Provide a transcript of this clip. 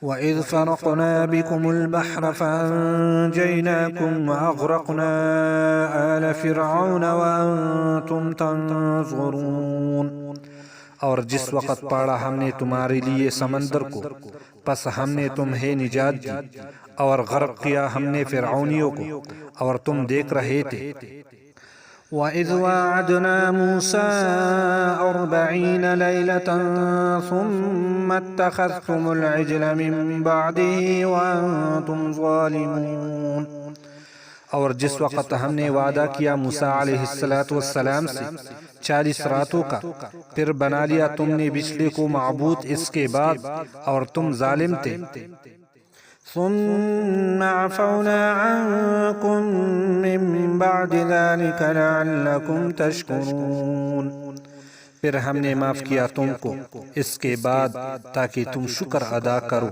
وَإِذْ فَرَقْنَا بِكُمُ الْبَحْرَ فَأَنْجَيْنَاكُمْ وَأَغْرَقْنَا آلَ فِرْعَوْنَ وَأَنْتُمْ تَنْظُرُونَ۔ اور جس وقت پاڑا ہم نے تمہارے لیے سمندر کو، پس ہم نے تمہیں نجات دی، اور غرق کیا ہم نے فرعونیوں کو، اور تم دیکھ رہے تھے۔ وَإِذْ وَاعَدْنَا مُوسَىٰ 40 لَيْلَةً ثُمَّ اتَّخَذْتُمُ الْعِجْلَ مِن بَعْدِهِ وَأَنْتُمْ ظَالِمُونَ۔ اور جس وقت ہم نے وعدہ کیا موسیٰ علیہ السلام سے 40 راتوں کا، پھر بنا لیا تم نے بچھڑے کو معبود اس کے بعد، اور تم ظالم تھے۔ ثم عفونا عنكم من بعد ذلك لعلكم تشكرون۔ پھر ہم نے معاف کیا تم کو اس کے بعد تاکہ تم شکر ادا کرو۔